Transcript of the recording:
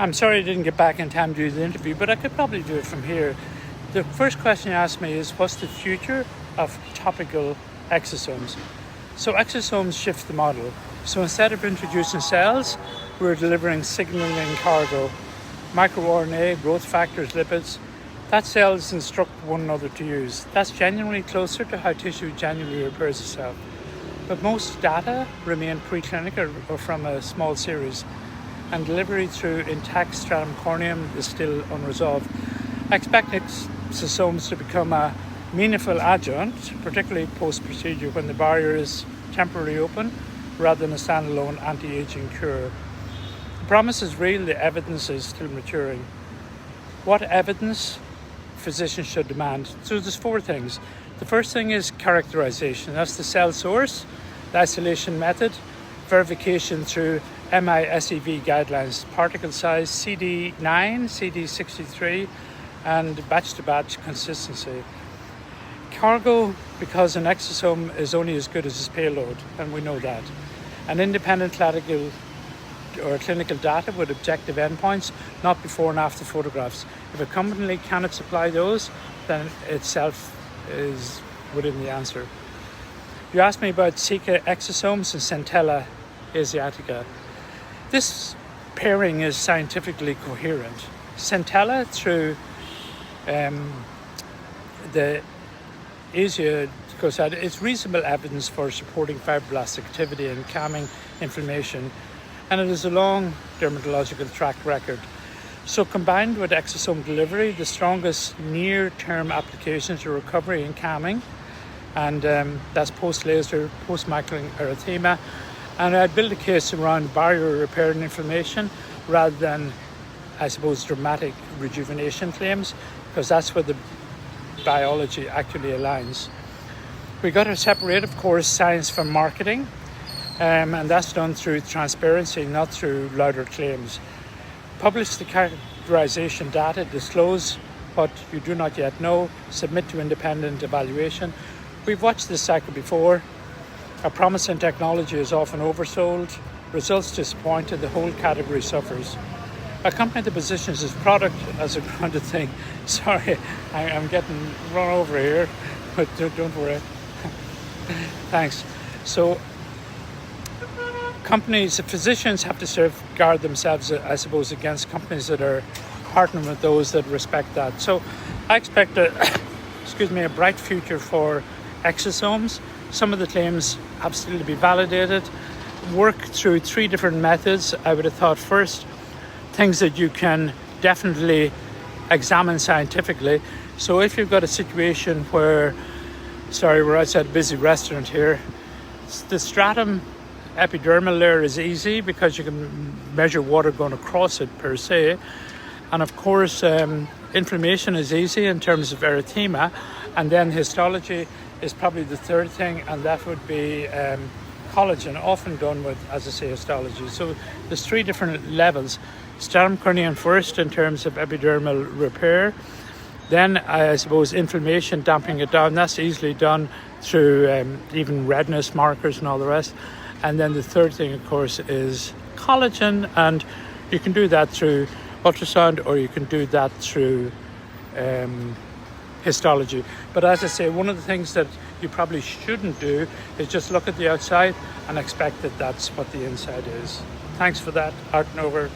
I'm sorry I didn't get back in time to do the interview, but I could probably do it from here. The first question you asked me is, what's the future of topical exosomes? So exosomes shift the model. So instead of introducing cells, we're delivering signaling cargo, microRNA, growth factors, lipids. That cells instruct one another to use. That's genuinely closer to how tissue genuinely repairs itself. But most data remain preclinical or from a small series, and delivery through intact stratum corneum is still unresolved. I expect exosomes to become a meaningful adjunct, particularly post-procedure when the barrier is temporarily open rather than a standalone anti-aging cure. The promise is real, the evidence is still maturing. What evidence physicians should demand? So there's 4 things. The first thing is characterization. That's the cell source, the isolation method, verification through MISEV guidelines, particle size CD9, CD63, and batch-to-batch consistency. Cargo, because an exosome is only as good as its payload, and we know that. An independent clinical data with objective endpoints, not before and after photographs. If a company cannot supply those, then itself is within the answer. You asked me about Zika exosomes and Centella asiatica. This pairing is scientifically coherent. Centella through the Asia is reasonable evidence for supporting fibroblast activity and calming inflammation, and it has a long dermatological track record. So combined with exosome delivery, the strongest near-term applications are recovery and calming, and that's post-laser, post-macular erythema. And I'd build a case around barrier repair and inflammation rather than, I suppose, dramatic rejuvenation claims, because that's where the biology actually aligns. We got to separate, of course, science from marketing, and that's done through transparency, not through louder claims. Publish the characterization data, disclose what you do not yet know, submit to independent evaluation. We've watched this cycle before. A promising technology is often oversold, results disappointed, the whole category suffers. A company that positions its product as a grounded thing. Sorry, I'm getting run over here, but don't worry. Thanks. So physicians have to safeguard themselves, I suppose, against companies that are partnering with those that respect that. So I expect a bright future for exosomes. Some of the claims have still to be validated. Work through 3 different methods. I would have thought first, things that you can definitely examine scientifically. So if you've got a situation where, we're outside a busy restaurant here, the stratum epidermal layer is easy because you can measure water going across it per se. And of course, inflammation is easy in terms of erythema. And then histology is probably the third thing, and that would be collagen, often done with, as I say, histology. So there's 3 different levels. Stratum corneum first in terms of epidermal repair. Then I suppose inflammation, damping it down, that's easily done through even redness markers and all the rest. And then the third thing, of course, is collagen, and you can do that through ultrasound or you can do that through histology. But as I say, one of the things that you probably shouldn't do is just look at the outside and expect that that's what the inside is. Thanks for that. Out and over.